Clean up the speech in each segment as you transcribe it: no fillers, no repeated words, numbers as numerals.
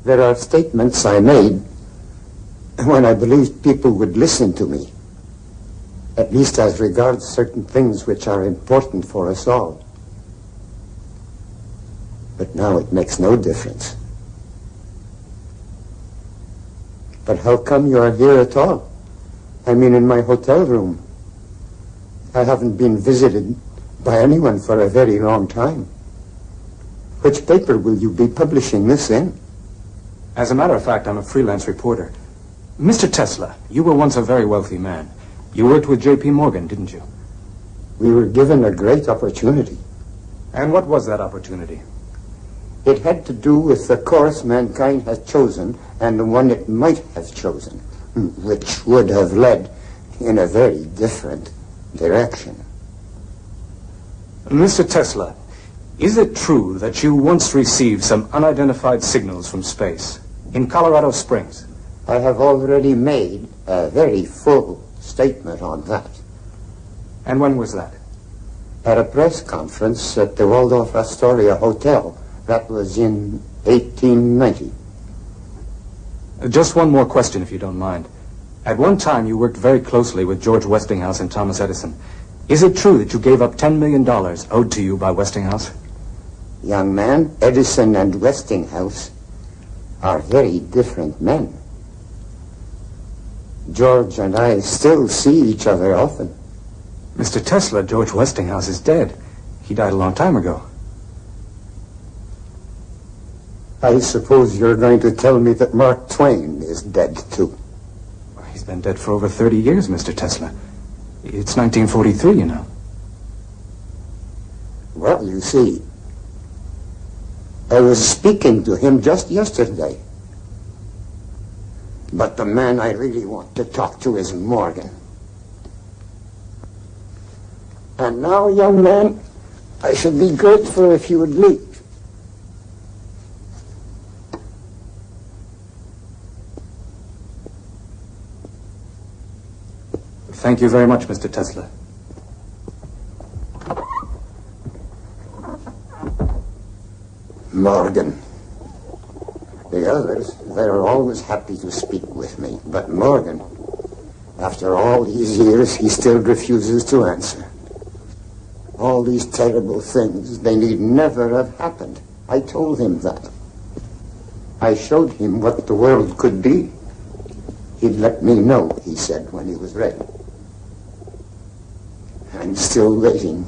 There are statements I made when I believed people would listen to me, at least as regards certain things which are important for us all. But now it makes no difference. But how come you are here at all? I mean, in my hotel room. I haven't been visited by anyone for a very long time. Which paper will you be publishing this in? As a matter of fact, I'm a freelance reporter. Mr. Tesla, you were once a very wealthy man. You worked with J.P. Morgan, didn't you? We were given a great opportunity. And what was that opportunity? It had to do with the course mankind has chosen and the one it might have chosen, which would have led in a very different direction. Mr. Tesla, is it true that you once received some unidentified signals from space in Colorado Springs? I have already made a very full statement on that. And when was that? At a press conference at the Waldorf Astoria Hotel. That was in 1890. Just one more question, if you don't mind. At one time, you worked very closely with George Westinghouse and Thomas Edison. Is it true that you gave up $10 million owed to you by Westinghouse? Young man, Edison and Westinghouse are very different men. George and I still see each other often. Mr. Tesla, George Westinghouse is dead. He died a long time ago. I suppose you're going to tell me that Mark Twain is dead, too. He's been dead for over 30 years, Mr. Tesla. It's 1943, you know. Well, you see, I was speaking to him just yesterday. But the man I really want to talk to is Morgan. And now, young man, I should be grateful if you would leave. Thank you very much, Mr. Tesla. Morgan. The others, they're always happy to speak with me. But Morgan, after all these years, he still refuses to answer. All these terrible things, they need never have happened. I told him that. I showed him what the world could be. He'd let me know, he said, when he was ready. I'm still waiting.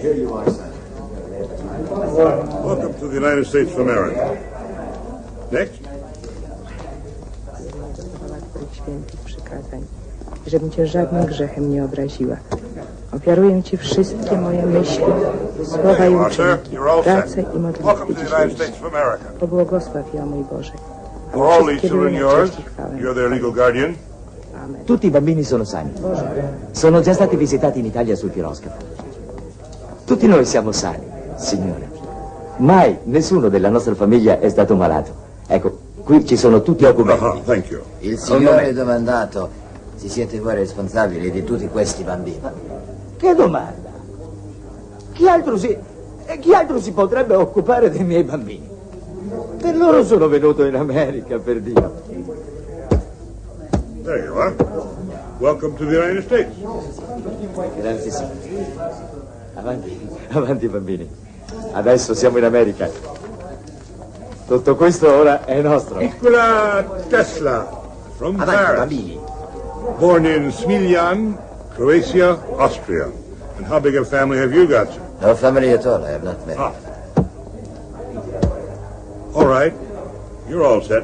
Here you are, son. Welcome to the United States of America. Next. Świętych przykazań, żebym cię żadnym grzechem nie obraziła. Ofiaruję ci wszystkie moje myśli, słowa i uczynki, pracę i modlitwy dzisiejsze. Pobłogosław je, o mój Boże. All these children yours? You're their legal guardian? Tutti i bambini sono sani. Sono già stati visitati in Italia sul piroscafo. Tutti noi siamo sani, signore. Mai nessuno della nostra famiglia è stato malato. Ecco, qui ci sono tutti i documenti. Thank you. Il signore domandato, se siete voi responsabili di tutti questi bambini. Che domanda? Chi altro si potrebbe occupare dei miei bambini? Per loro sono venuto in America, per Dio. There you are. Welcome to the United States. Grazie, signore. Avanti, avanti bambini. Adesso siamo in America. Tutto questo ora è nostro. Nikola Tesla from Avanti, Paris. bambini. Born in Smiljan, Croatia, Austria. And how big a family have you got, sir? No family at all, I have not met. All right. You're all set.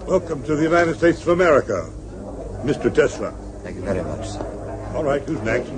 Welcome to the United States of America, Mr. Tesla. Thank you very much, sir. All right, who's next?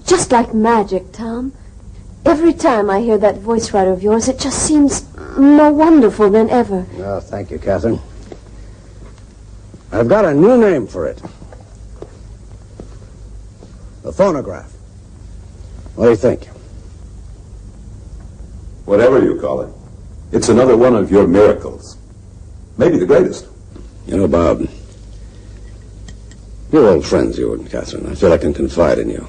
Just like magic, Tom. Every time I hear that voice writer of yours, it just seems more wonderful than ever. Oh, thank you, Catherine. I've got a new name for it. The phonograph. What do you think? Whatever you call it, it's another one of your miracles. Maybe the greatest. You know, Bob, you're old friends, you and Catherine. I feel I can confide in you.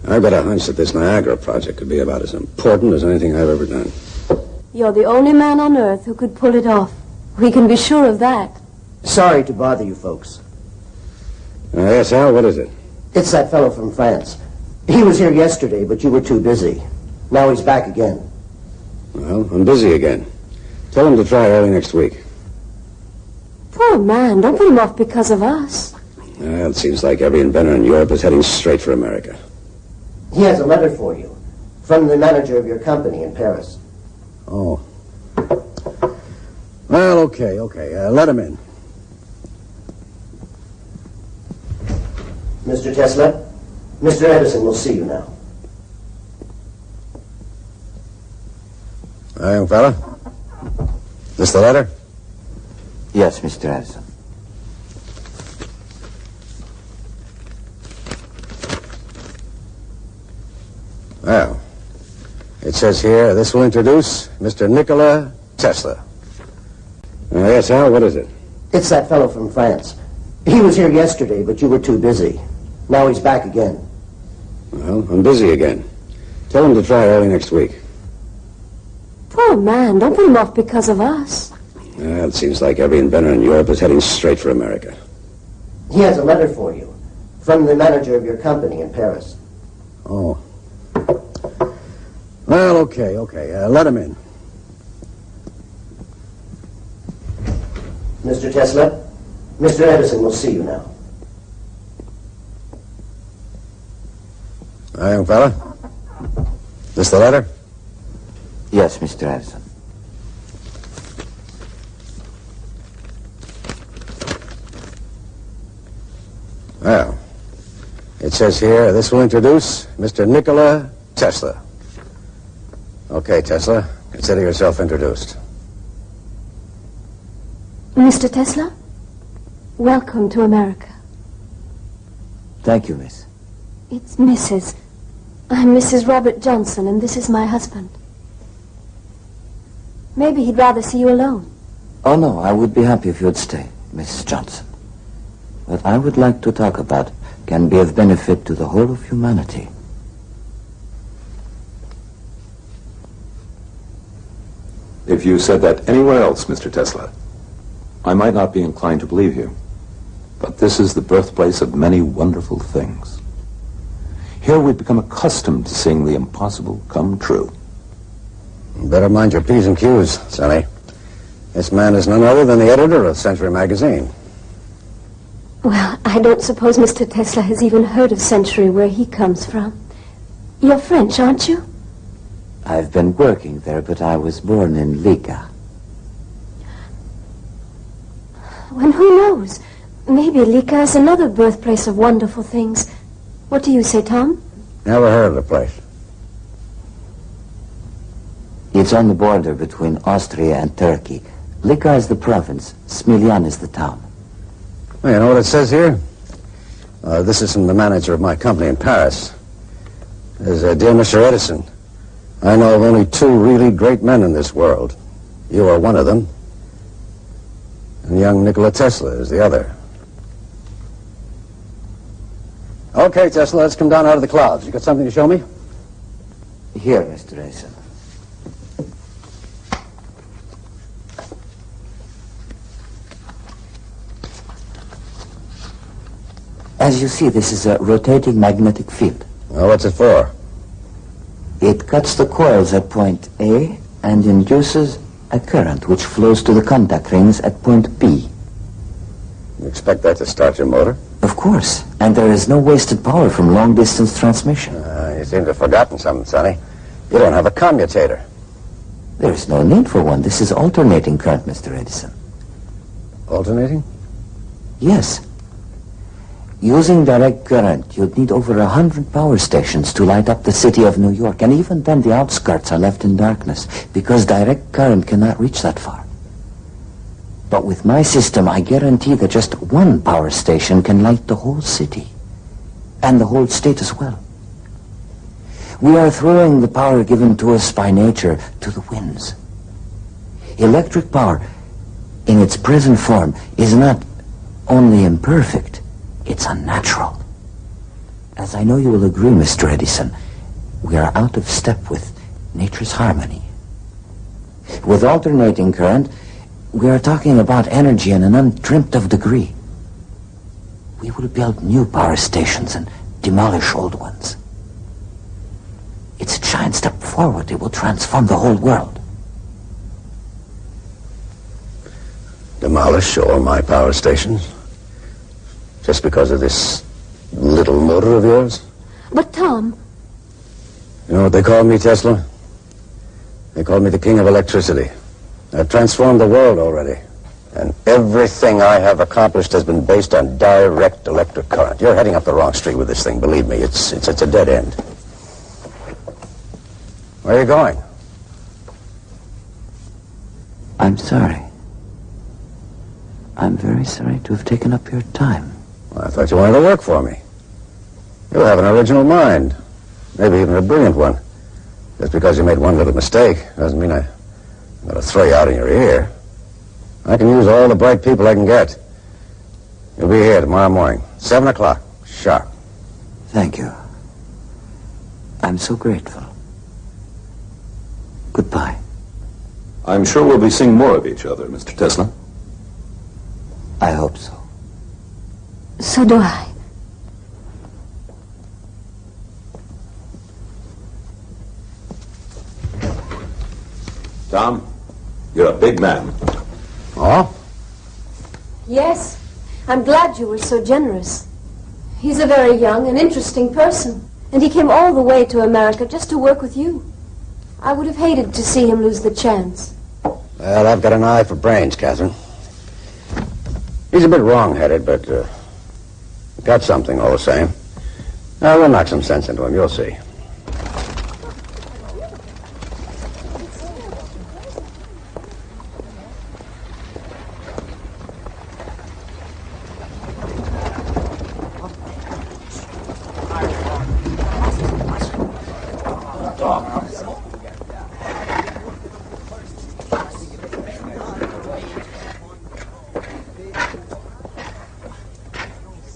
I've got a hunch that this Niagara project could be about as important as anything I've ever done. You're the only man on Earth who could pull it off. We can be sure of that. Sorry to bother you folks. Yes, Al, what is it? It's that fellow from France. He was here yesterday, but you were too busy. Now he's back again. Well, I'm busy again. Tell him to try early next week. Poor man, don't put him off because of us. Well, it seems like every inventor in Europe is heading straight for America. He has a letter for you from the manager of your company in Paris. Oh. Well, okay. Let him in. Mr. Tesla, Mr. Edison will see you now. Hi, young fella. This the letter? Yes, Mr. Edison. Well, it says here, this will introduce Mr. Nikola Tesla. Yes, Al, what is it? It's that fellow from France. He was here yesterday, but you were too busy. Now he's back again. Well, I'm busy again. Tell him to try early next week. Poor man, don't put him off because of us. It seems like every inventor in Europe is heading straight for America. He has a letter for you from the manager of your company in Paris. Oh. Well, okay. Let him in. Mr. Tesla, Mr. Edison will see you now. Hi, young fella. This the letter? Yes, Mr. Edison. Well, it says here, this will introduce Mr. Nikola Tesla. Okay, Tesla, consider yourself introduced. Mr. Tesla, welcome to America. Thank you, miss. It's Mrs. I'm Mrs. Robert Johnson, and this is my husband. Maybe he'd rather see you alone. Oh, no, I would be happy if you'd stay, Miss Johnson. What I would like to talk about can be of benefit to the whole of humanity. If you said that anywhere else, Mr. Tesla, I might not be inclined to believe you. But this is the birthplace of many wonderful things. Here we've become accustomed to seeing the impossible come true. You better mind your P's and Q's, Sonny. This man is none other than the editor of Century magazine. Well, I don't suppose Mr. Tesla has even heard of Century, where he comes from. You're French, aren't you? I've been working there, but I was born in Liga. Well, who knows? Maybe Lika is another birthplace of wonderful things. What do you say, Tom? Never heard of the place. It's on the border between Austria and Turkey. Liga is the province. Smiljan is the town. Well, you know what it says here? This is from the manager of my company in Paris. It says, Dear Mr. Edison, I know of only two really great men in this world. You are one of them. And young Nikola Tesla is the other. Okay, Tesla, let's come down out of the clouds. You got something to show me? Here, Mr. Edison. As you see, this is a rotating magnetic field. Well, what's it for? It cuts the coils at point A and induces a current which flows to the contact rings at point B. You expect that to start your motor? Of course. And there is no wasted power from long-distance transmission. You seem to have forgotten something, Sonny. You don't have a commutator. There is no need for one. This is alternating current, Mr. Edison. Alternating? Yes. Using direct current, you'd need over 100 power stations to light up the city of New York, and even then the outskirts are left in darkness, because direct current cannot reach that far. But with my system, I guarantee that just one power station can light the whole city, and the whole state as well. We are throwing the power given to us by nature to the winds. Electric power, in its present form, is not only imperfect, it's unnatural. As I know you will agree, Mr. Edison, we are out of step with nature's harmony. With alternating current, we are talking about energy in an undreamt of degree. We will build new power stations and demolish old ones. It's a giant step forward. It will transform the whole world. Demolish all my power stations? Just because of this little motor of yours? But, Tom... You know what they call me, Tesla? They call me the king of electricity. I've transformed the world already. And everything I have accomplished has been based on direct electric current. You're heading up the wrong street with this thing, believe me. It's a dead end. Where are you going? I'm sorry. I'm very sorry to have taken up your time. Well, I thought you wanted to work for me. You have an original mind. Maybe even a brilliant one. Just because you made one little mistake doesn't mean I'm going to throw you out in your ear. I can use all the bright people I can get. You'll be here tomorrow morning, 7 o'clock, sharp. Thank you. I'm so grateful. Goodbye. I'm sure we'll be seeing more of each other, Mr. Tesla. I hope so. So do I. Tom, you're a big man. Oh? Yes. I'm glad you were so generous. He's a very young and interesting person, and he came all the way to America just to work with you. I would have hated to see him lose the chance. Well, I've got an eye for brains, Catherine. He's a bit wrong-headed, but got something all the same. We'll knock some sense into him, you'll see.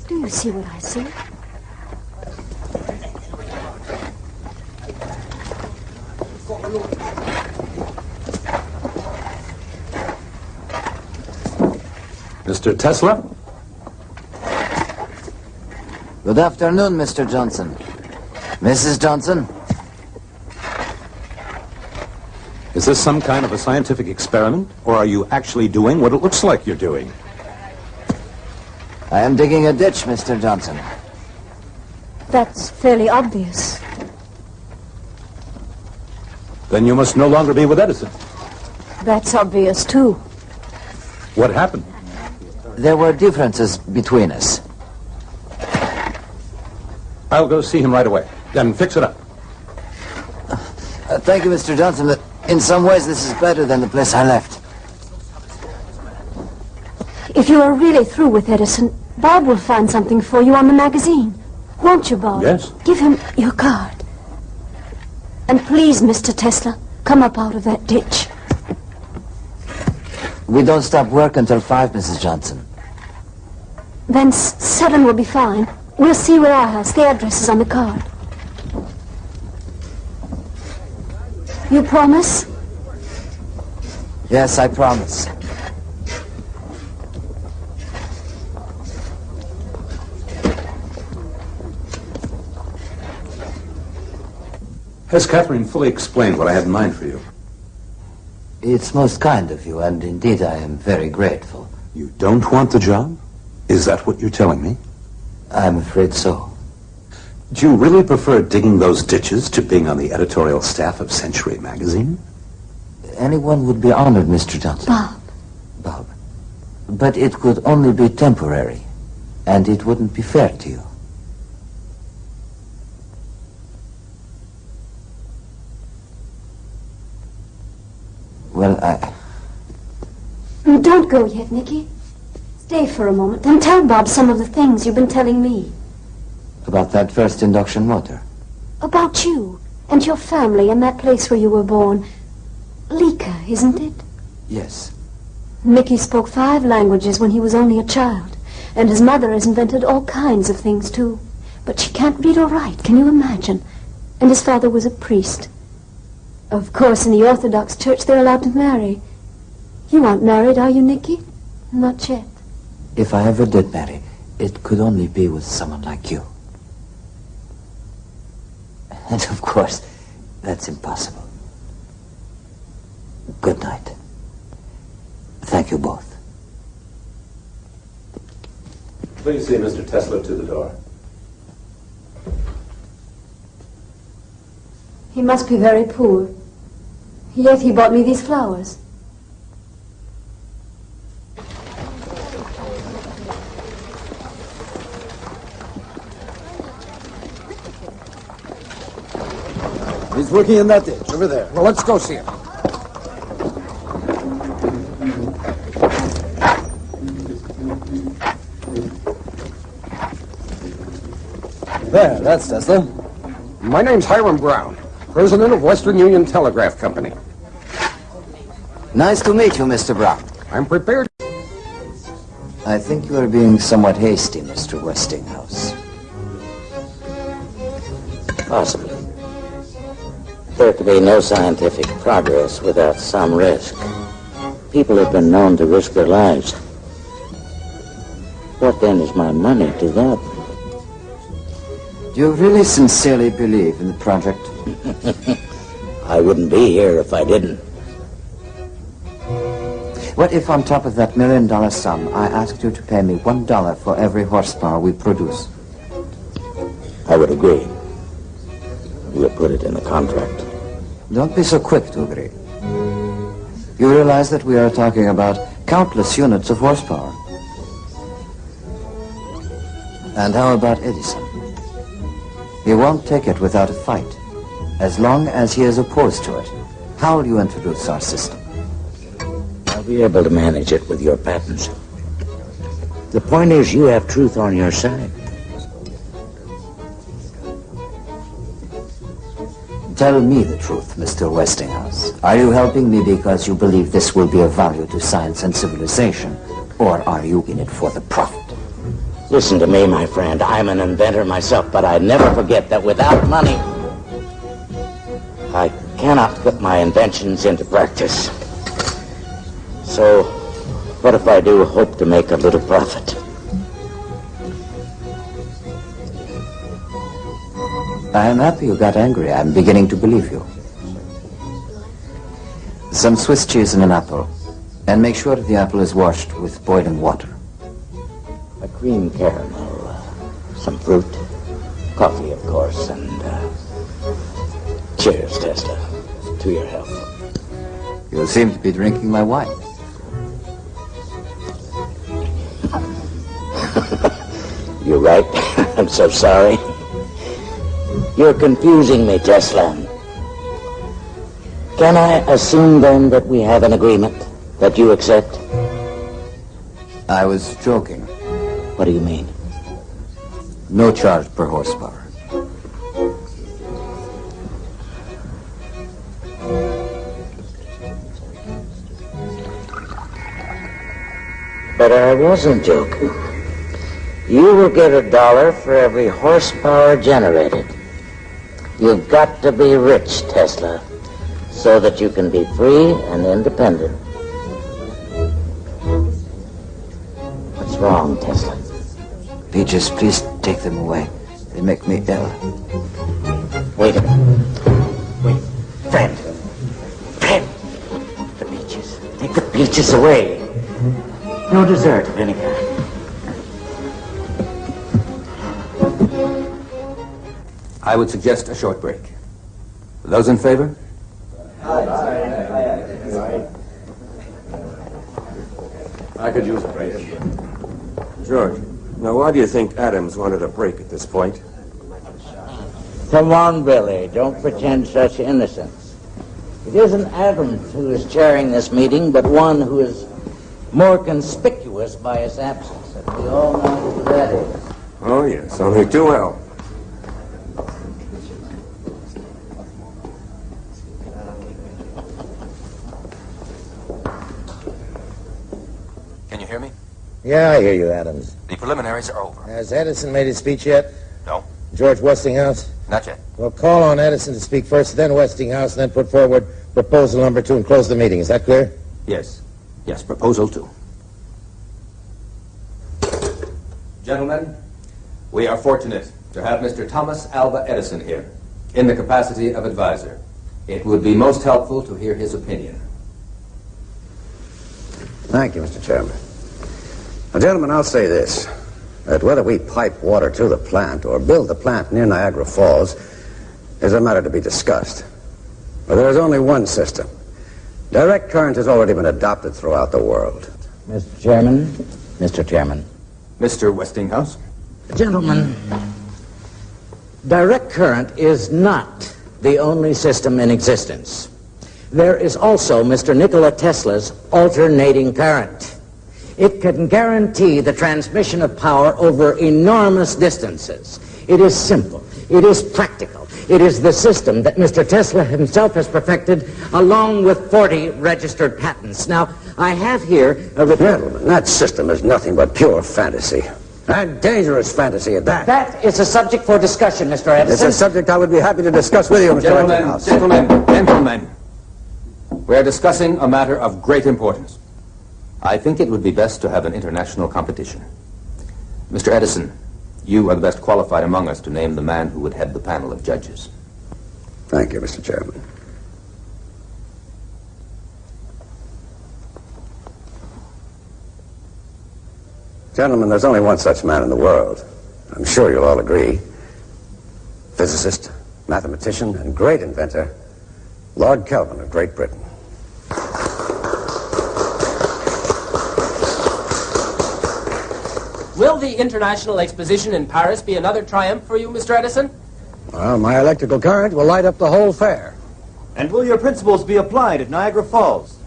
Do you see what I see? Mr. Tesla? Good afternoon, Mr. Johnson. Mrs. Johnson? Is this some kind of a scientific experiment, or are you actually doing what it looks like you're doing? I am digging a ditch, Mr. Johnson. That's fairly obvious. Then you must no longer be with Edison. That's obvious, too. What happened? There were differences between us. I'll go see him right away. Then fix it up. Thank you, Mr. Johnson, but in some ways this is better than the place I left. If you are really through with Edison, Bob will find something for you on the magazine. Won't you, Bob? Yes. Give him your card. And please, Mr. Tesla, come up out of that ditch. We don't stop work until 5, Mrs. Johnson. Then 7 will be fine. We'll see you at our house. The address is on the card. You promise? Yes, I promise. Has Catherine fully explained what I had in mind for you? It's most kind of you, and indeed I am very grateful. You don't want the job? Is that what you're telling me? I'm afraid so. Do you really prefer digging those ditches to being on the editorial staff of Century magazine? Anyone would be honored, Mr. Johnson. Bob. Bob. But it could only be temporary, and it wouldn't be fair to you. Well, Don't go yet, Nicky. Stay for a moment and tell Bob some of the things you've been telling me. About that first induction motor. About you and your family and that place where you were born. Lika, isn't it? Yes. Mickey spoke 5 languages when he was only a child, and his mother has invented all kinds of things, too. But she can't read or write, can you imagine? And his father was a priest. Of course, in the Orthodox Church, they're allowed to marry. You aren't married, are you, Nicky? Not yet. If I ever did marry, it could only be with someone like you. And of course, that's impossible. Good night. Thank you both. Please see Mr. Tesla to the door. He must be very poor. Yet he bought me these flowers. He's working in that ditch, over there. Well, let's go see him. There, that's Tesla. My name's Hiram Brown, president of Western Union Telegraph Company. Nice to meet you, Mr. Brown. I'm prepared. I think you are being somewhat hasty, Mr. Westinghouse. Possibly. There can be no scientific progress without some risk. People have been known to risk their lives. What then is my money to that? Do you really sincerely believe in the project? I wouldn't be here if I didn't. What if on top of that $1 million sum, I asked you to pay me $1 for every horsepower we produce? I would agree. We'll put it in the contract. Don't be so quick to agree. You realize that we are talking about countless units of horsepower. And how about Edison? He won't take it without a fight. As long as he is opposed to it, how will you introduce our system? I'll be able to manage it with your patents. The point is, you have truth on your side. Tell me the truth, Mr. Westinghouse. Are you helping me because you believe this will be of value to science and civilization? Or are you in it for the profit? Listen to me, my friend. I'm an inventor myself, but I never forget that without money, I cannot put my inventions into practice. So, what if I do hope to make a little profit? I am happy you got angry. I'm beginning to believe you. Some Swiss cheese and an apple. And make sure that the apple is washed with boiling water. A cream caramel, some fruit, coffee, of course, and cheers, Tesla, to your health. You seem to be drinking my wine. You're right. I'm so sorry. You're confusing me, Tesla. Can I assume, then, that we have an agreement that you accept? I was joking. What do you mean? No charge per horsepower. But I wasn't joking. You will get $1 for every horsepower generated. You've got to be rich, Tesla, so that you can be free and independent. What's wrong, Tesla? Peaches, please take them away. They make me ill. Wait a minute. Wait. Friend. Friend. The peaches. Take the peaches away. No dessert of any kind. I would suggest a short break. Those in favor? I could use a break. George, now why do you think Adams wanted a break at this point? Come on, Billy. Don't pretend such innocence. It isn't Adams who is chairing this meeting, but one who is more conspicuous by his absence. And we all know who that is. Oh, yes, only too well. Can you hear me? Yeah, I hear you, Adams. The preliminaries are over. Has Edison made his speech yet? No, George Westinghouse? not yet. Well, call on Edison to speak first, then Westinghouse, and then put forward proposal number 2 and close the meeting. Is that clear? Yes. Yes, proposal 2. Gentlemen, we are fortunate to have Mr. Thomas Alva Edison here in the capacity of advisor. It would be most helpful to hear his opinion. Thank you, Mr. Chairman. Now, gentlemen, I'll say this, that whether we pipe water to the plant or build the plant near Niagara Falls is a matter to be discussed. But there is only one system. Direct current has already been adopted throughout the world. Mr. Chairman. Mr. Chairman. Mr. Westinghouse. Gentlemen, direct current is not the only system in existence. There is also Mr. Nikola Tesla's alternating current. It can guarantee the transmission of power over enormous distances. It is simple. It is practical. It is the system that Mr. Tesla himself has perfected, along with 40 registered patents. Now, I have here a report. Gentlemen, that system is nothing but pure fantasy. And dangerous fantasy at that. That is a subject for discussion, Mr. Edison. It's a subject I would be happy to discuss with you, Mr. Westinghouse. Gentlemen. We're discussing a matter of great importance. I think it would be best to have an international competition. Mr. Edison, you are the best qualified among us to name the man who would head the panel of judges. Thank you, Mr. Chairman. Gentlemen, there's only one such man in the world. I'm sure you'll all agree. Physicist, mathematician, and great inventor, Lord Kelvin of Great Britain. Will the International Exposition in Paris be another triumph for you, Mr. Edison? Well, my electrical current will light up the whole fair. And will your principles be applied at Niagara Falls?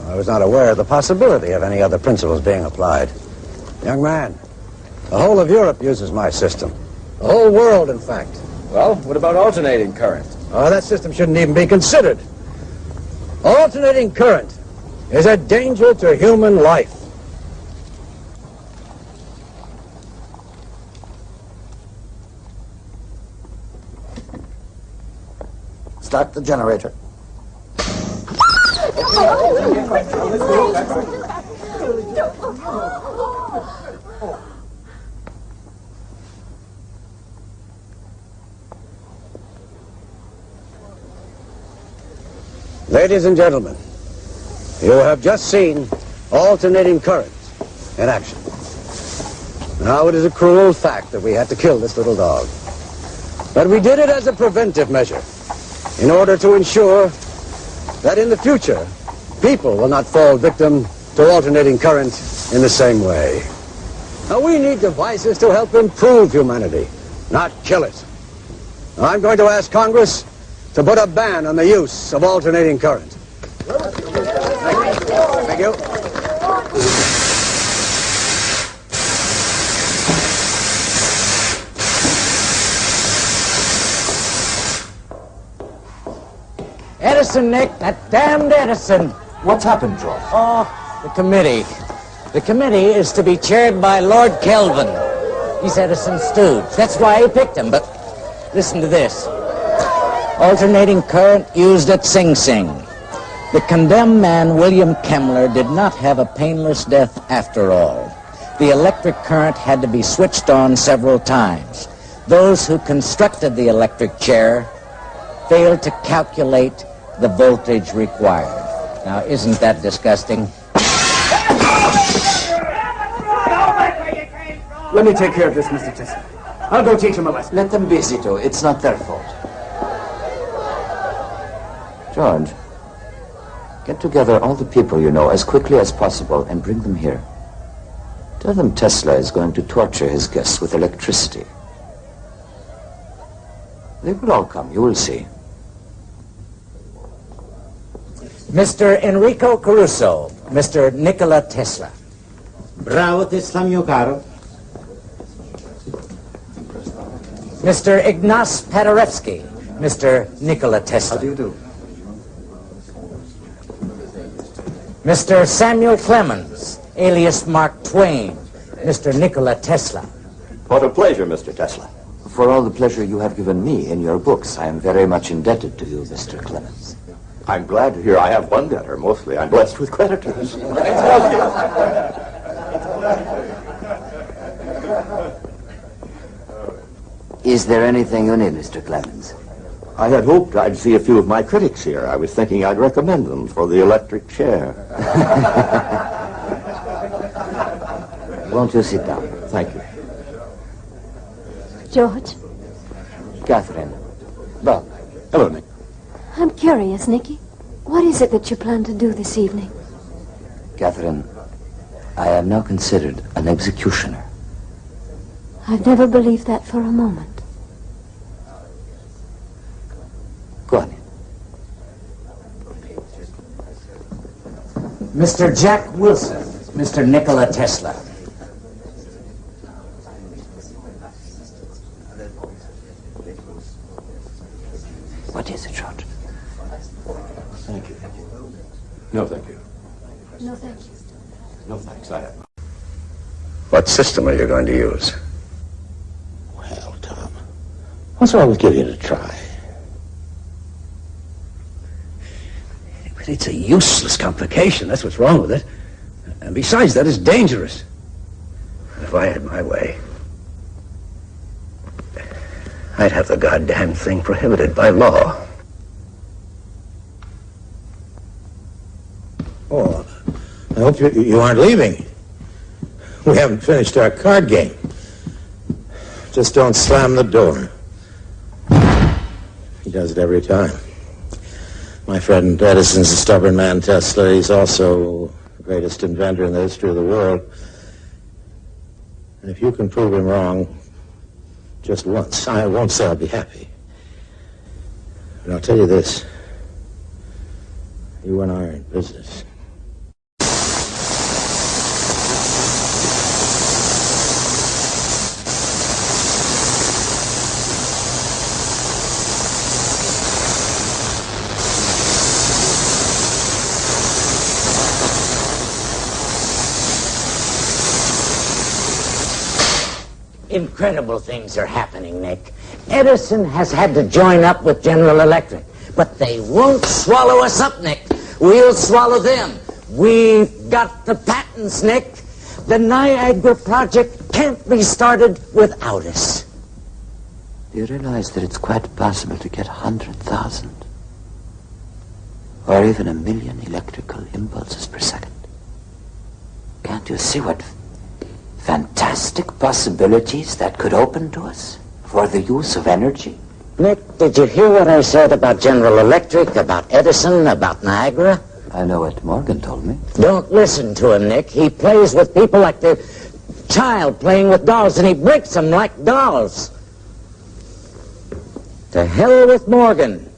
I was not aware of the possibility of any other principles being applied. Young man, the whole of Europe uses my system. The whole world, in fact. Well, what about alternating current? Oh, that system shouldn't even be considered. Alternating current is a danger to human life. Start the generator. Ladies and gentlemen, you have just seen alternating current in action. Now, it is a cruel fact that we had to kill this little dog. But we did it as a preventive measure in order to ensure that in the future, people will not fall victim to alternating current in the same way. Now, we need devices to help improve humanity, not kill it. Now, I'm going to ask Congress to put a ban on the use of alternating current. Thank you. Edison, Nick, that damned Edison. What's happened, George? Oh, the committee. The committee is to be chaired by Lord Kelvin. He's Edison's stooge. That's why he picked him, but listen to this. Alternating current used at Sing Sing. The condemned man, William Kemmler, did not have a painless death after all. The electric current had to be switched on several times. Those who constructed the electric chair failed to calculate the voltage required. Now, isn't that disgusting? Let me take care of this, Mr. Tesla. I'll go teach him a lesson. Let them be, Zito. It's not their fault. George, get together all the people you know as quickly as possible and bring them here. Tell them Tesla is going to torture his guests with electricity. They will all come, you will see. Mr. Enrico Caruso, Mr. Nikola Tesla. Bravo Tesla, mio caro. Mr. Ignace Paderewski, Mr. Nikola Tesla. How do you do? Mr. Samuel Clemens, alias Mark Twain, Mr. Nikola Tesla. What a pleasure, Mr. Tesla. For all the pleasure you have given me in your books, I am very much indebted to you, Mr. Clemens. I'm glad to hear I have one debtor. Mostly I'm blessed with creditors. Is there anything you need, Mr. Clemens? I had hoped I'd see a few of my critics here. I was thinking I'd recommend them for the electric chair. Won't you sit down? Thank you. George, Catherine. Bob. Hello, Nick. I'm curious, Nicky. What is it that you plan to do this evening? Catherine, I am now considered an executioner. I've never believed that for a moment. Go on. Mr. Jack Wilson, Mr. Nikola Tesla. What is it, George? Thank you. No, thank you. No, thank you. No, thanks. I have. What system are you going to use? Well, Tom, what's wrong with giving it a try? But it's a useless complication. That's what's wrong with it. And besides that, it's dangerous. If I had my way, I'd have the goddamn thing prohibited by law. Oh, I hope you aren't leaving. We haven't finished our card game. Just don't slam the door. He does it every time. My friend Edison's a stubborn man, Tesla. He's also the greatest inventor in the history of the world. And if you can prove him wrong just once, I won't say I'll be happy. But I'll tell you this. You and I are in business. Incredible things are happening, Nick. Edison has had to join up with General Electric, but they won't swallow us up, Nick. We'll swallow them. We've got the patents, Nick. The Niagara project can't be started without us. Do you realize that it's quite possible to get 100,000 or even 1,000,000 electrical impulses per second? Can't you see what fantastic possibilities that could open to us for the use of energy? Nick, did you hear what I said about General Electric, about Edison, about Niagara? I know what Morgan told me. Don't listen to him, Nick. He plays with people like the child playing with dolls, and he breaks them like dolls. To hell with Morgan.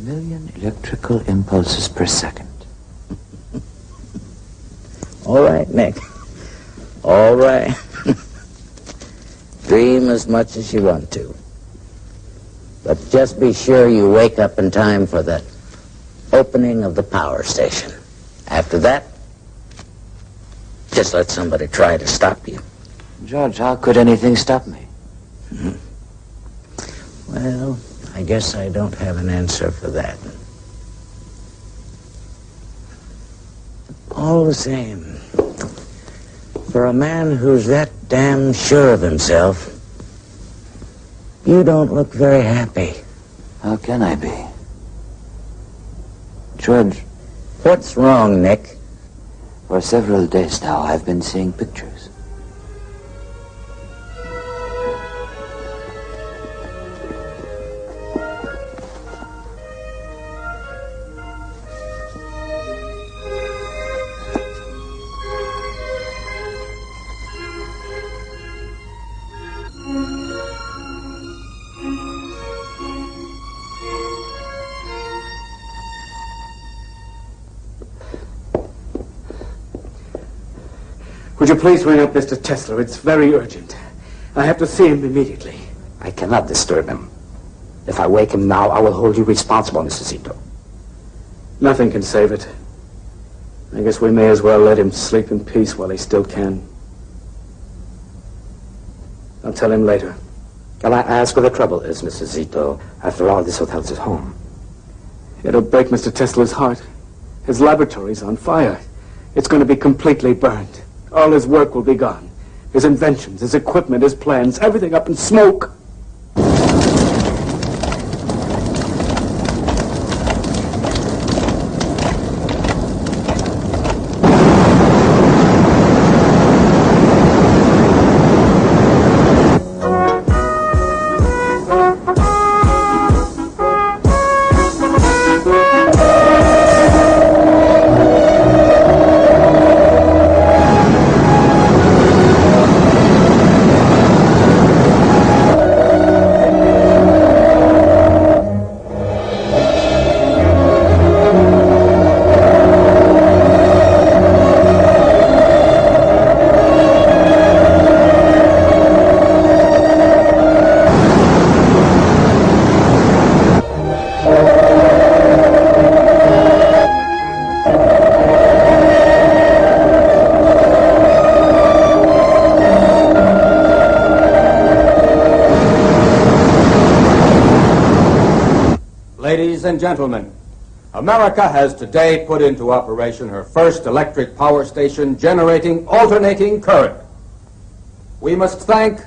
1,000,000 electrical impulses per second. All right, Nick. All right. Dream as much as you want to. But just be sure you wake up in time for the opening of the power station. After that, just let somebody try to stop you. George, how could anything stop me? Well, I guess I don't have an answer for that. All the same, for a man who's that damn sure of himself, you don't look very happy. How can I be? George. What's wrong, Nick? For several days now, I've been seeing pictures. Would you please ring up Mr. Tesla? It's very urgent. I have to see him immediately. I cannot disturb him. If I wake him now, I will hold you responsible, Mr. Zito. Nothing can save it. I guess we may as well let him sleep in peace while he still can. I'll tell him later. Can I ask where the trouble is, Mr. Zito? After all, this hotel's his home. It'll break Mr. Tesla's heart. His laboratory's on fire. It's going to be completely burned. All his work will be gone. His inventions, his equipment, his plans, everything up in smoke. Ladies and gentlemen, America has today put into operation her first electric power station generating alternating current. We must thank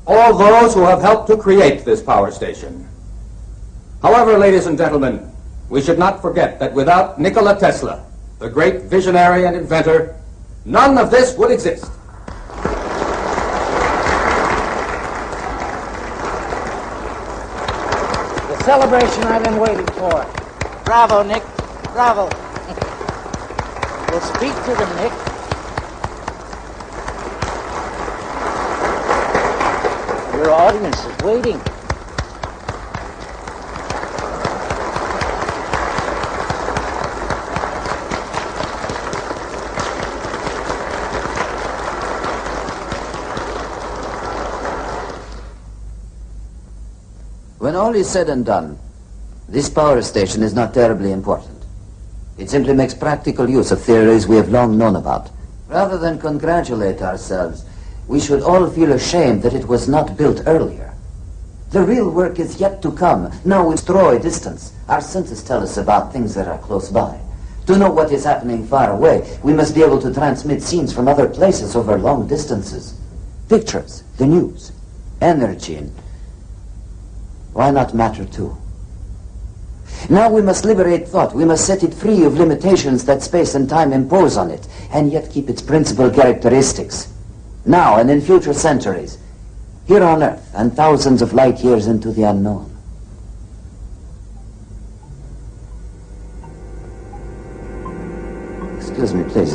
all those who have helped to create this power station. However, ladies and gentlemen, we should not forget that without Nikola Tesla, the great visionary and inventor, none of this would exist. The celebration I've been waiting for. Bravo, Nick. Bravo. We'll speak to them, Nick. Your audience is waiting. When all is said and done, this power station is not terribly important. It simply makes practical use of theories we have long known about. Rather than congratulate ourselves, we should all feel ashamed that it was not built earlier. The real work is yet to come. Now we destroy distance. Our senses tell us about things that are close by. To know what is happening far away, we must be able to transmit scenes from other places over long distances. Pictures, the news, energy, and why not matter too? Now we must liberate thought. We must set it free of limitations that space and time impose on it, and yet keep its principal characteristics. Now and in future centuries, here on Earth and thousands of light years into the unknown. Excuse me, please,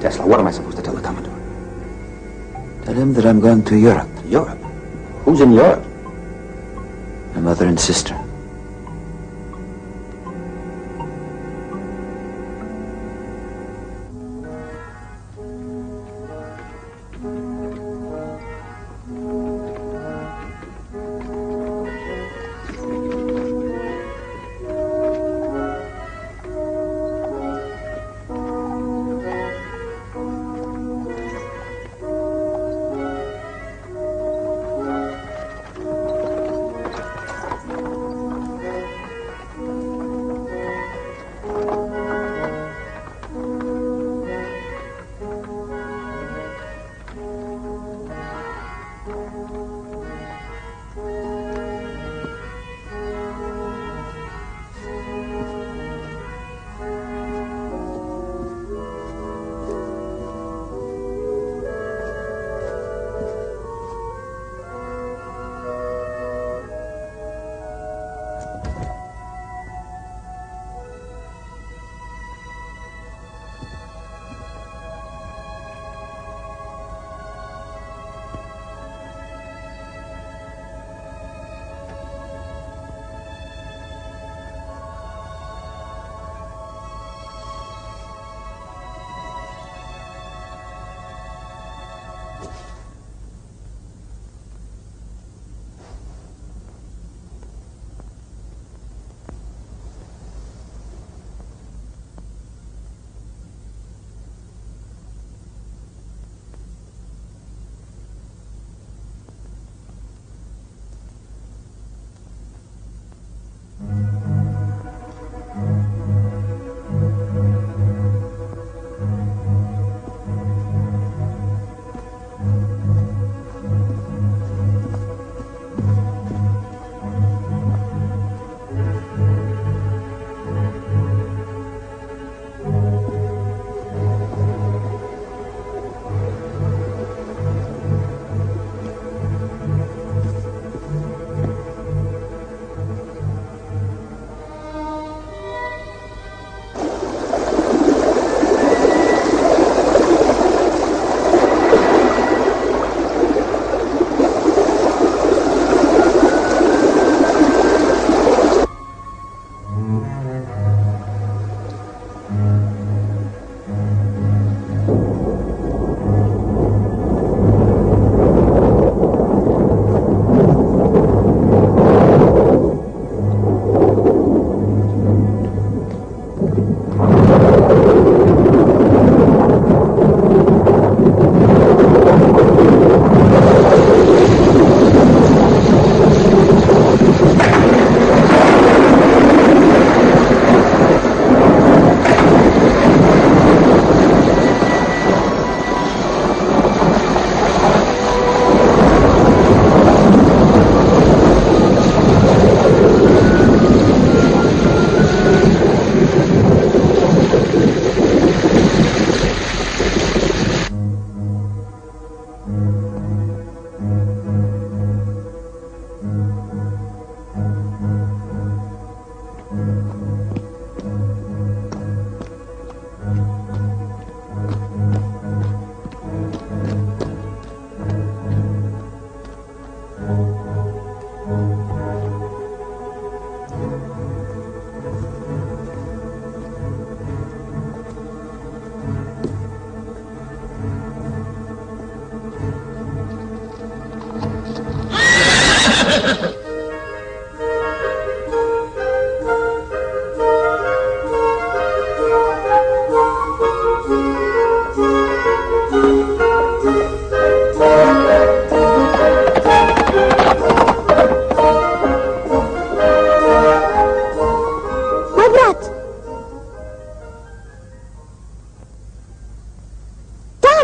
Tesla, what am I supposed to tell the Commodore? Tell him that I'm going to Europe. Europe? Who's in Europe? My mother and sister.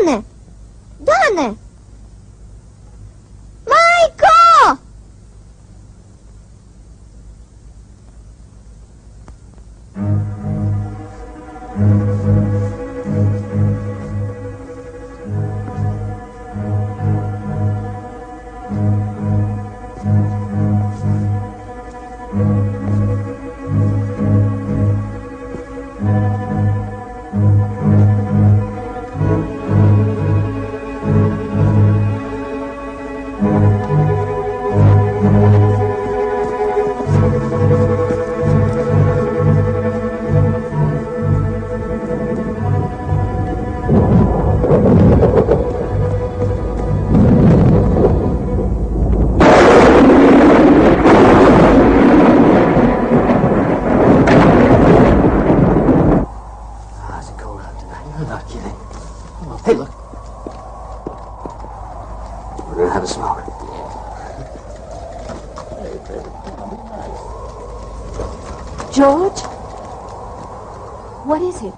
Dane! Dane! Majko! Hey, look. We're gonna have a smoke. George? What is it?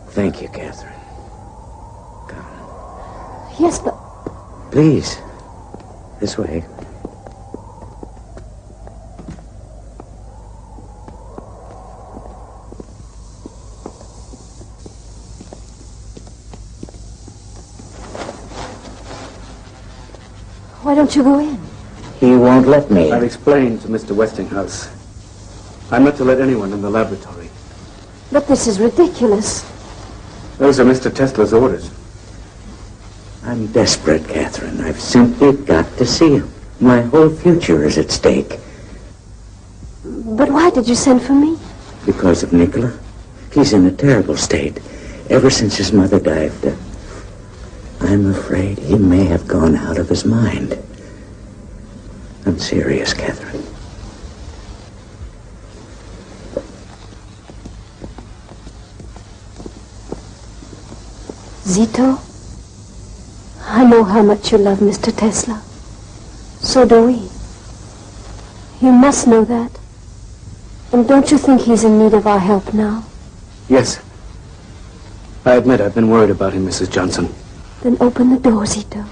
Thank you, Catherine. Yes, but... Please. This way. Why don't you go in? He won't let me. I've explained to Mr. Westinghouse. I'm not to let anyone in the laboratory. But this is ridiculous. Those are Mr. Tesla's orders. I'm desperate, Catherine. I've simply got to see him. My whole future is at stake. But why did you send for me? Because of Nikola. He's in a terrible state. Ever since his mother died, I'm afraid he may have gone out of his mind. I'm serious, Catherine. Zito, I know how much you love Mr. Tesla. So do we. You must know that. And don't you think he's in need of our help now? Yes. I admit I've been worried about him, Mrs. Johnson. Then open the door, Zito.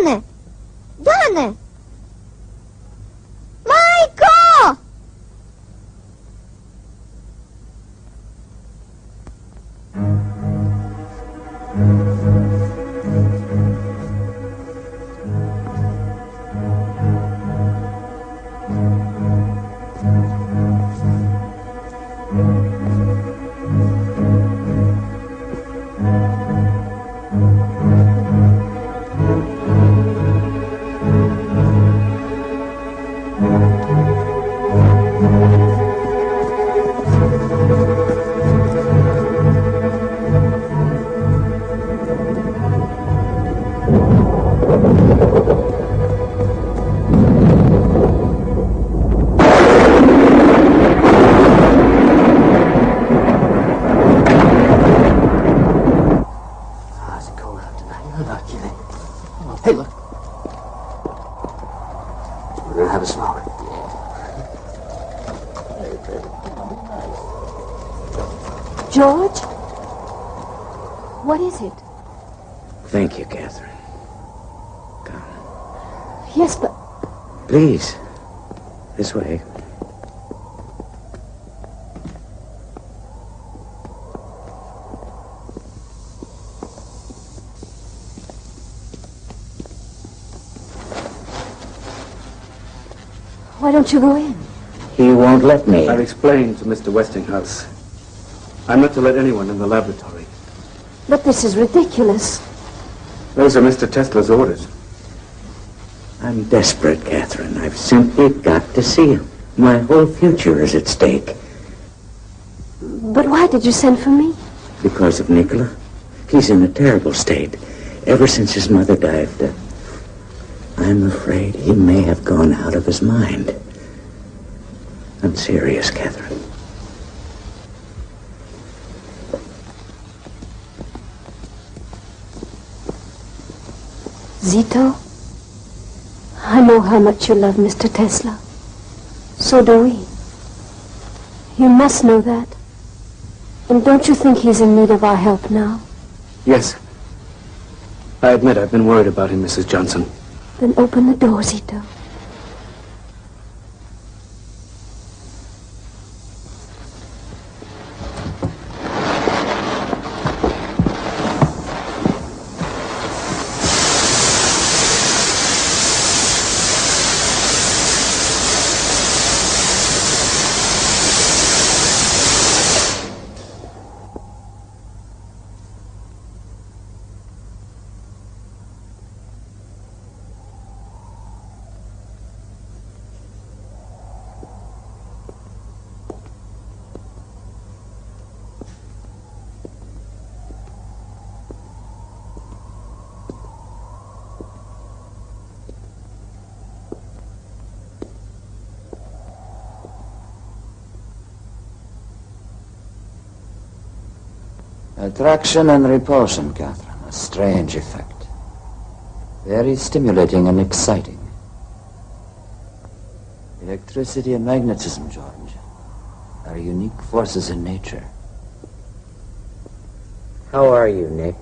Dane! Dane! Majko! Hey, look. We're gonna have a smoke. George? What is it? Thank you, Catherine. Yes, but... Please. This way. Why don't you go in? He won't let me. I've explained to Mr. Westinghouse. I'm not to let anyone in the laboratory. But this is ridiculous. Those are Mr. Tesla's orders. I'm desperate, Catherine. I've simply got to see him. My whole future is at stake. But why did you send for me? Because of Nikola. He's in a terrible state. Ever since his mother died, I'm afraid he may have gone out of his mind. I'm serious, Catherine. Zito, I know how much you love Mr. Tesla. So do we. You must know that. And don't you think he's in need of our help now? Yes. I admit I've been worried about him, Mrs. Johnson. Then open the door, Zito. Attraction and repulsion, Catherine. A strange effect. Very stimulating and exciting. Electricity and magnetism, George, are unique forces in nature. How are you, Nick?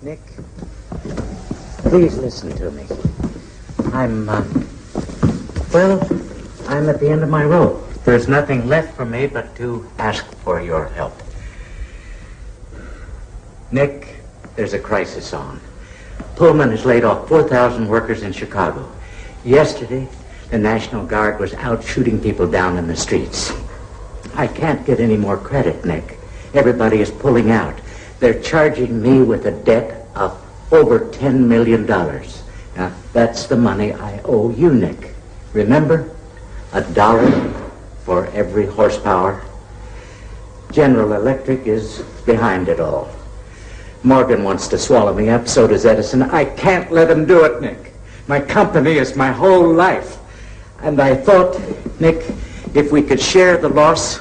Nick, please listen to me. I'm at the end of my rope. There's nothing left for me but to ask for your help. Nick, there's a crisis on. Pullman has laid off 4,000 workers in Chicago. Yesterday, the National Guard was out shooting people down in the streets. I can't get any more credit, Nick. Everybody is pulling out. They're charging me with a debt of over $10 million. Now, that's the money I owe you, Nick. Remember? $1 for every horsepower. General Electric is behind it all. Morgan wants to swallow me up, so does Edison. I can't let him do it, Nick. My company is my whole life. And I thought, Nick, if we could share the loss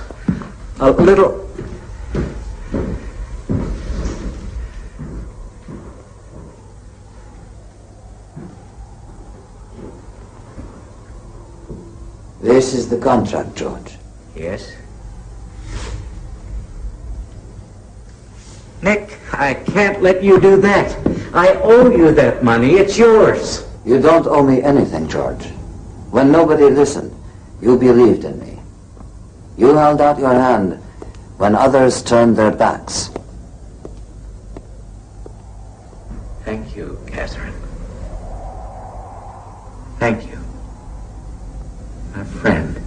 a little... This is the contract, George. Yes? Nick, I can't let you do that. I owe you that money. It's yours. You don't owe me anything, George. When nobody listened, you believed in me. You held out your hand when others turned their backs. Thank you, Catherine. Thank you, my friend.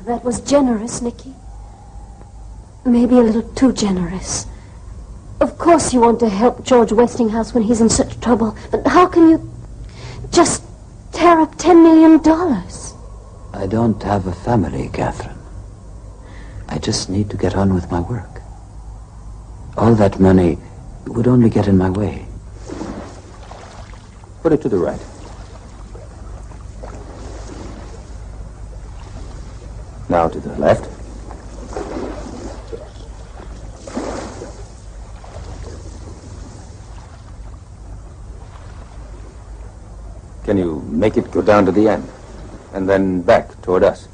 That was generous, Nicky. Maybe a little too generous. Of course you want to help George Westinghouse when he's in such trouble, but how can you just tear up $10 million? I don't have a family, Catherine. I just need to get on with my work. All that money would only get in my way. Put it to the right. Now to the left. Can you make it go down to the end? And then back toward us?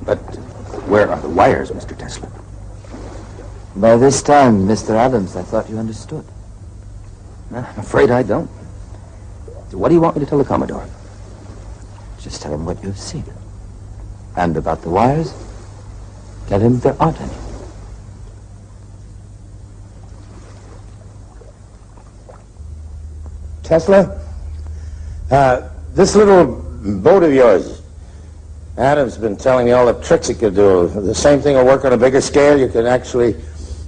But where are the wires, Mr. Tesla? By this time, Mr. Adams, I thought you understood. I'm afraid I don't. So what do you want me to tell the Commodore? Just tell him what you've seen. And about the wires, tell him there aren't any. Tesla, this little boat of yours, Adam's been telling me all the tricks it could do. The same thing will work on a bigger scale. You can actually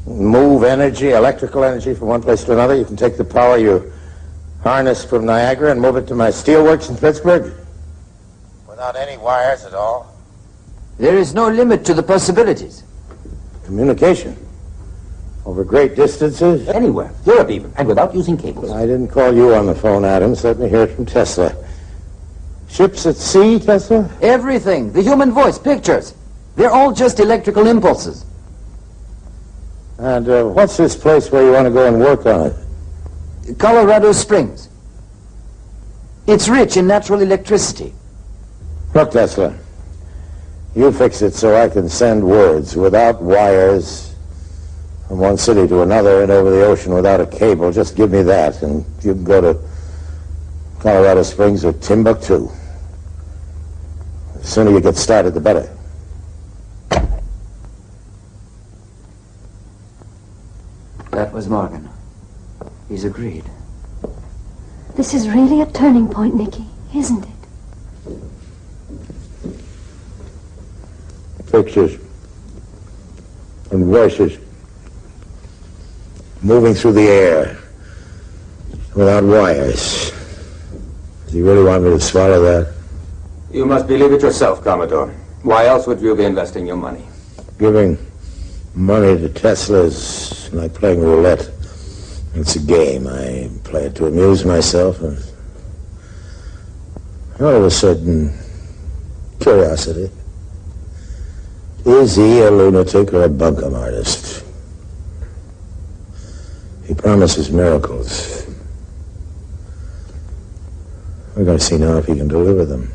move energy, electrical energy, from one place to another. You can take the power you harnessed from Niagara and move it to my steelworks in Pittsburgh without any wires at all. There is no limit to the possibilities. Communication over great distances. Anywhere, Europe even, and without using cables. I didn't call you on the phone, Adams. Let me hear it from Tesla. Ships at sea, Tesla? Everything. The human voice, pictures. They're all just electrical impulses. And what's this place where you want to go and work on it? Colorado Springs. It's rich in natural electricity. Look, Tesla, you fix it so I can send words without wires from one city to another and over the ocean without a cable. Just give me that, and you can go to Colorado Springs or Timbuktu. The sooner you get started, the better. That was Morgan. He's agreed. This is really a turning point, Nicky, isn't it? Pictures and voices moving through the air without wires. Do you really want me to swallow that? You must believe it yourself, Commodore. Why else would you be investing your money? Giving money to Tesla is like playing roulette. It's a game. I play it to amuse myself, and all of a sudden, curiosity. Is he a lunatic or a bunkum artist? He promises miracles. We're going to see now if he can deliver them.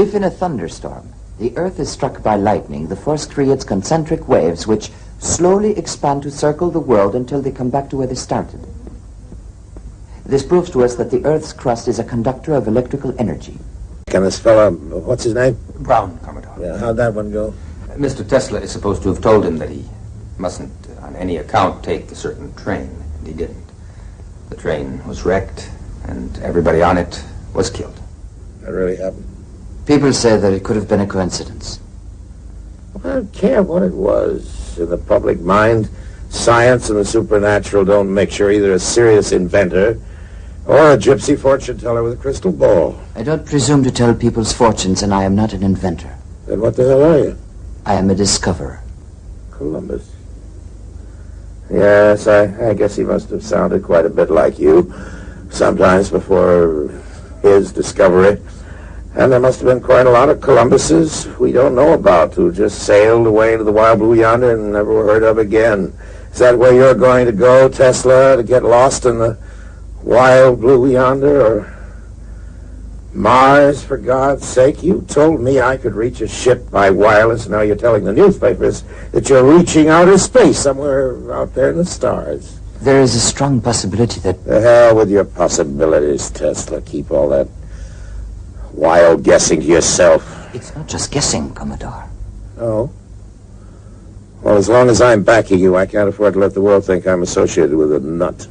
If in a thunderstorm, the Earth is struck by lightning, the force creates concentric waves which slowly expand to circle the world until they come back to where they started. This proves to us that the Earth's crust is a conductor of electrical energy. Can this fella, what's his name? Brown, Commodore. Yeah, how'd that one go? Mr. Tesla is supposed to have told him that he mustn't, on any account, take a certain train, and he didn't. The train was wrecked, and everybody on it was killed. That really happened? People say that it could have been a coincidence. I don't care what it was. In the public mind, science and the supernatural don't make sure either a serious inventor or a gypsy fortune teller with a crystal ball. I don't presume to tell people's fortunes, and I am not an inventor. Then what the hell are you? I am a discoverer. Columbus. Yes, I guess he must have sounded quite a bit like you sometimes before his discovery. And there must have been quite a lot of Columbuses we don't know about who just sailed away to the wild blue yonder and never were heard of again. Is that where you're going to go, Tesla, to get lost in the wild blue yonder? Or Mars, for God's sake? You told me I could reach a ship by wireless. Now you're telling the newspapers that you're reaching outer space somewhere out there in the stars. There is a strong possibility that... The hell with your possibilities, Tesla. Keep all that wild guessing to yourself. It's not just guessing, Commodore. Oh? Well, as long as I'm backing you, I can't afford to let the world think I'm associated with a nut.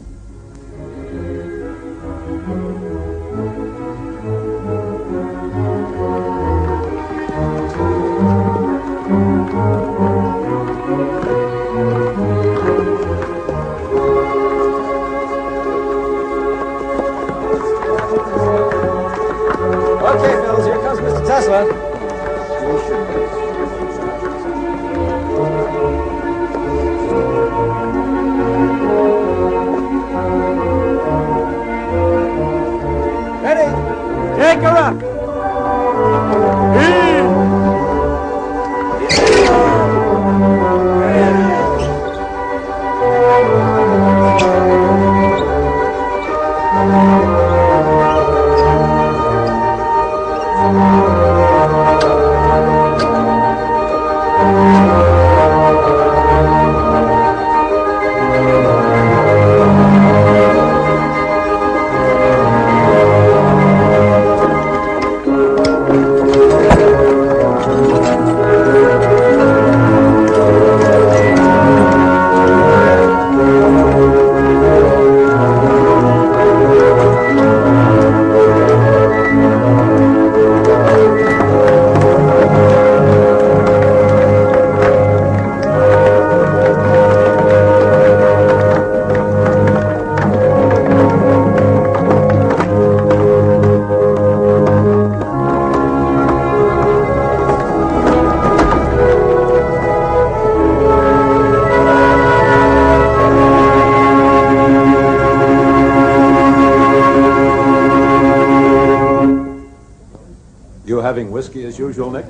Having whiskey as usual, Nick?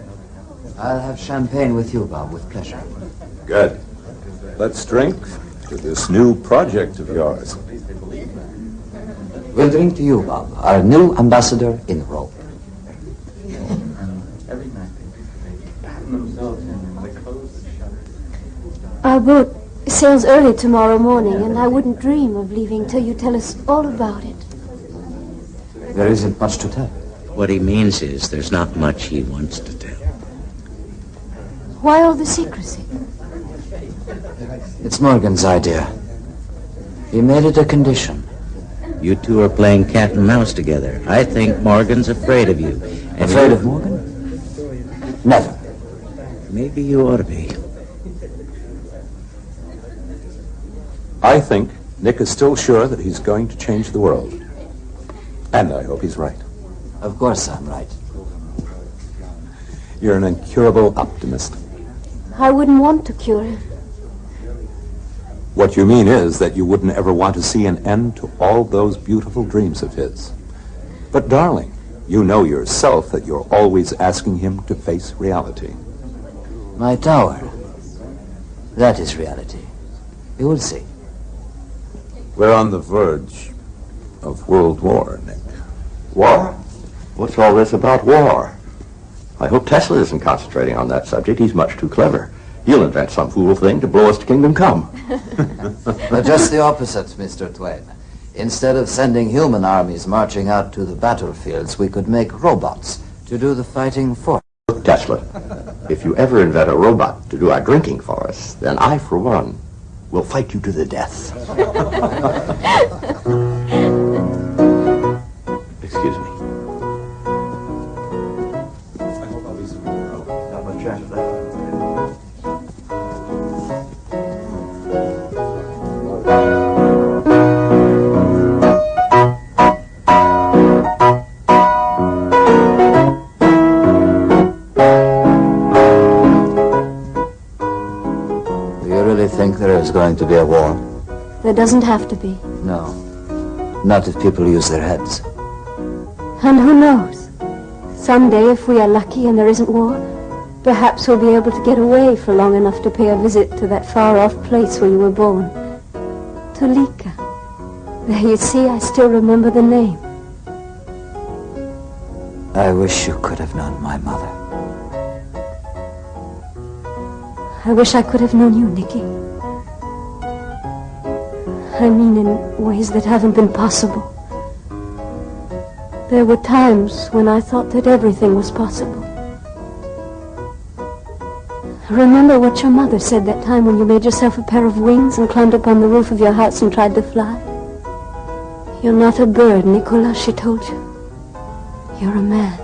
I'll have champagne with you, Bob, with pleasure. Good. Let's drink to this new project of yours. We'll drink to you, Bob, our new ambassador in Rome. Our boat sails early tomorrow morning, and I wouldn't dream of leaving till you tell us all about it. There isn't much to tell. What he means is there's not much he wants to tell. Why all the secrecy? It's Morgan's idea. He made it a condition. You two are playing cat and mouse together. I think Morgan's afraid of you. Afraid of Morgan? Never. Maybe you ought to be. I think Nick is still sure that he's going to change the world. And I hope he's right. Of course I'm right. You're an incurable optimist. I wouldn't want to cure him. What you mean is that you wouldn't ever want to see an end to all those beautiful dreams of his. But darling, you know yourself that you're always asking him to face reality. My tower. That is reality. You will see. We're on the verge of World War, Nick. War? What's all this about war? I hope Tesla isn't concentrating on that subject. He's much too clever. He'll invent some fool thing to blow us to kingdom come. But just the opposite, Mr. Twain. Instead of sending human armies marching out to the battlefields, we could make robots to do the fighting for us. Look, Tesla, if you ever invent a robot to do our drinking for us, then I, for one, will fight you to the death. Excuse me. There's going to be a war? There doesn't have to be. No. Not if people use their heads. And who knows? Someday, if we are lucky and there isn't war, perhaps we'll be able to get away for long enough to pay a visit to that far-off place where you were born. Tolika. There, you see, I still remember the name. I wish you could have known my mother. I wish I could have known you, Nicky. I mean, in ways that haven't been possible. There were times when I thought that everything was possible. Remember what your mother said that time when you made yourself a pair of wings and climbed up on the roof of your house and tried to fly? You're not a bird, Nikola, she told you. You're a man.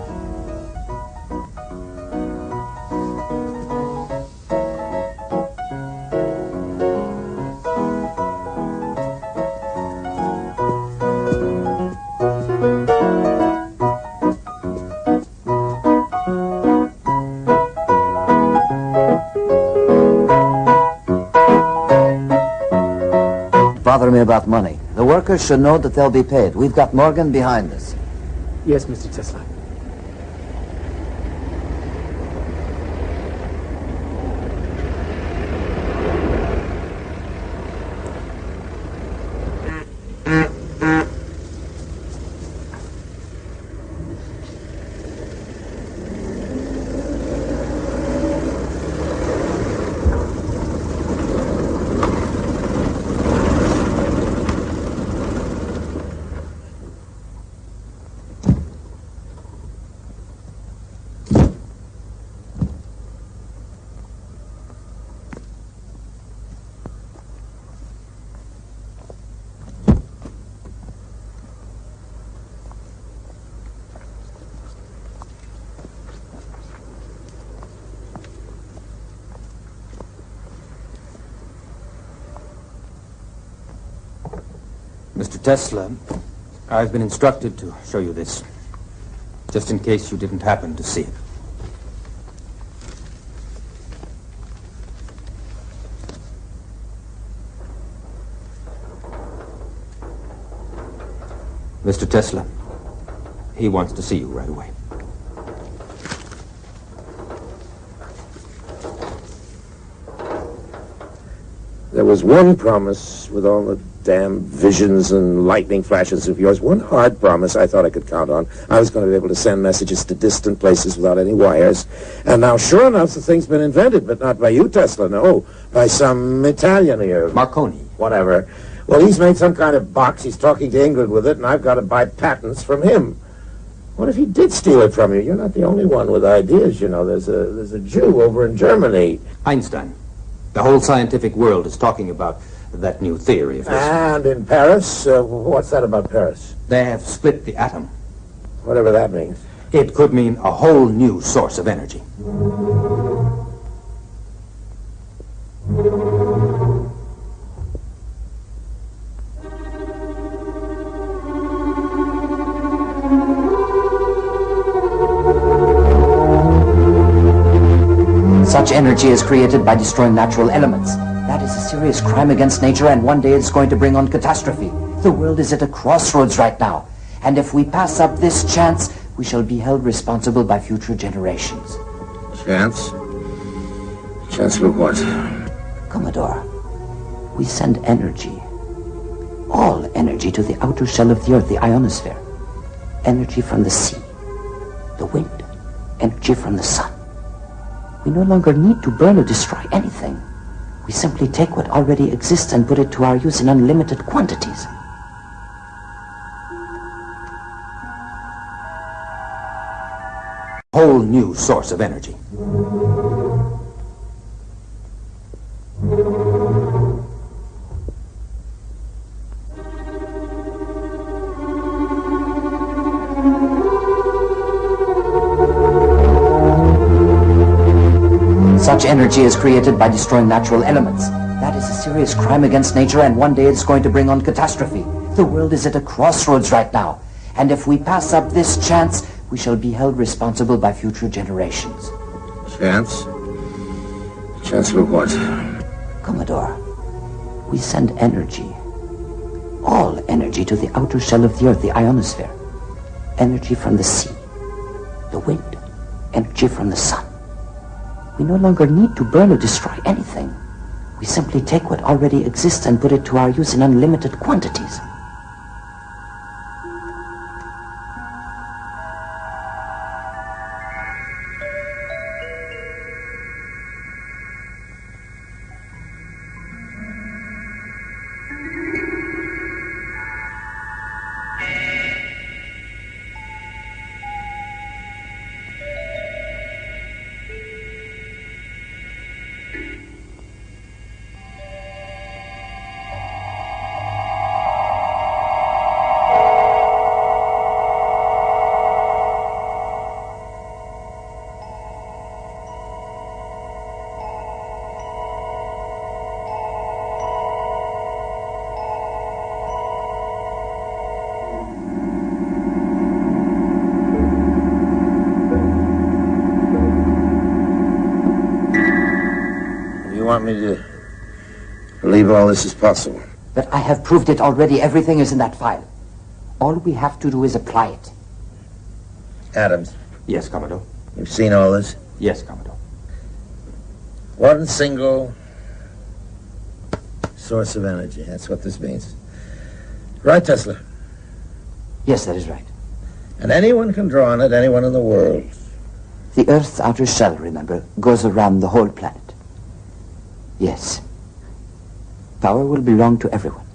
Bother me about money. The workers should know that they'll be paid. We've got Morgan behind us. Yes, Mr. Tesla. Mr. Tesla, I've been instructed to show you this, just in case you didn't happen to see it. Mr. Tesla, he wants to see you right away. There was one promise with all the damn visions and lightning flashes of yours, one hard promise I thought I could count on. I was going to be able to send messages to distant places without any wires. And now, sure enough, the thing's been invented, but not by you, Tesla, no. By some Italian here. Marconi. Whatever. Well, he's made some kind of box. He's talking to England with it, and I've got to buy patents from him. What if he did steal it from you? You're not the only one with ideas, you know. There's a Jew over in Germany. Einstein. The whole scientific world is talking about that new theory of his. And in Paris? What's that about Paris? They have split the atom. Whatever that means. It could mean a whole new source of energy. Such energy is created by destroying natural elements. That is a serious crime against nature, and one day it's going to bring on catastrophe. The world is at a crossroads right now, and if we pass up this chance, we shall be held responsible by future generations. Chance? Chance for what? Commodore, we send energy, all energy, to the outer shell of the Earth, the ionosphere. Energy from the sea, the wind, energy from the sun. We no longer need to burn or destroy anything. We simply take what already exists and put it to our use in unlimited quantities. Whole new source of energy. Such energy is created by destroying natural elements. That is a serious crime against nature, and one day it's going to bring on catastrophe. The world is at a crossroads right now, and if we pass up this chance, we shall be held responsible by future generations. Chance? Chance for what? Commodore, we send energy, all energy, to the outer shell of the Earth, the ionosphere. Energy from the sea, the wind, energy from the sun. We no longer need to burn or destroy anything. We simply take what already exists and put it to our use in unlimited quantities. You want me to believe all this is possible? But I have proved it already. Everything is in that file. All we have to do is apply it. Adams. Yes, Commodore. You've seen all this? Yes, Commodore. One single source of energy. That's what this means. Right, Tesla? Yes, that is right. And anyone can draw on it, anyone in the world. The Earth's outer shell, remember, goes around the whole planet. Yes. Power will belong to everyone.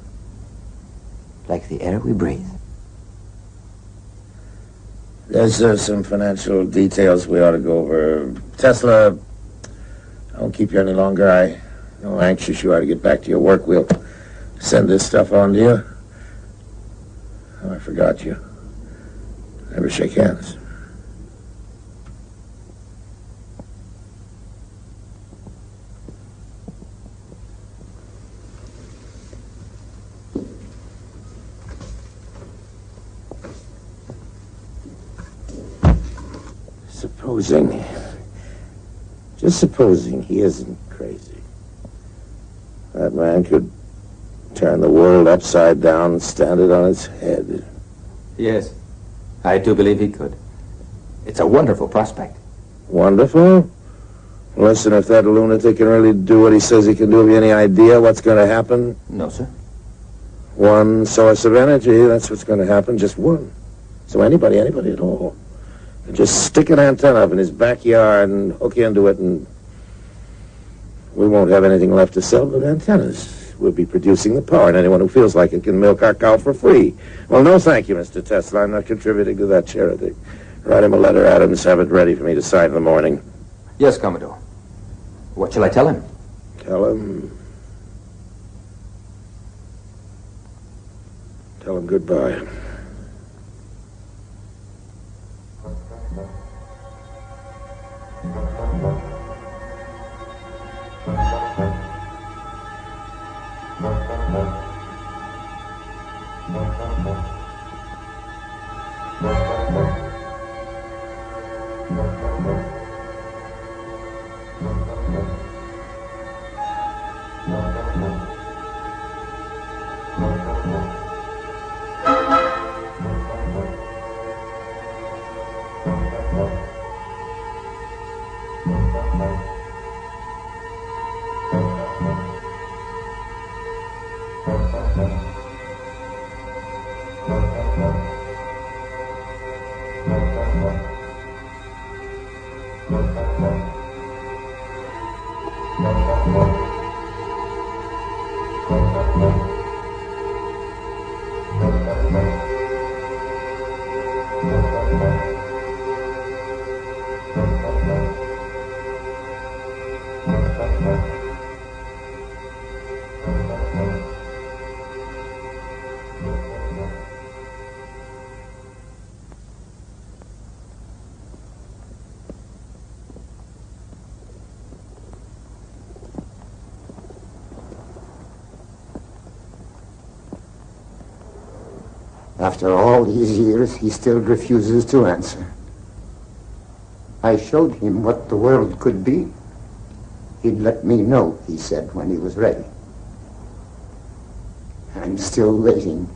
Like the air we breathe. There's some financial details we ought to go over. Tesla, I won't keep you any longer. I know how anxious you are to get back to your work. We'll send this stuff on to you. Oh, I forgot you. Never shake hands. Supposing he isn't crazy. That man could turn the world upside down and stand it on its head. Yes, I do believe he could. It's a wonderful prospect. Wonderful? Listen, if that lunatic can really do what he says he can do, have you any idea what's going to happen? No, sir. One source of energy, that's what's going to happen, just one. So anybody at all. Just stick an antenna up in his backyard and hook into it, and we won't have anything left to sell but antennas. We'll be producing the power, and anyone who feels like it can milk our cow for free. Well, no thank you, Mr. Tesla. I'm not contributing to that charity. Write him a letter, Adams. Have it ready for me to sign in the morning. Yes, Commodore. What shall I tell him? Tell him goodbye. After all these years, he still refuses to answer. I showed him what the world could be. He'd let me know, he said, when he was ready. I'm still waiting.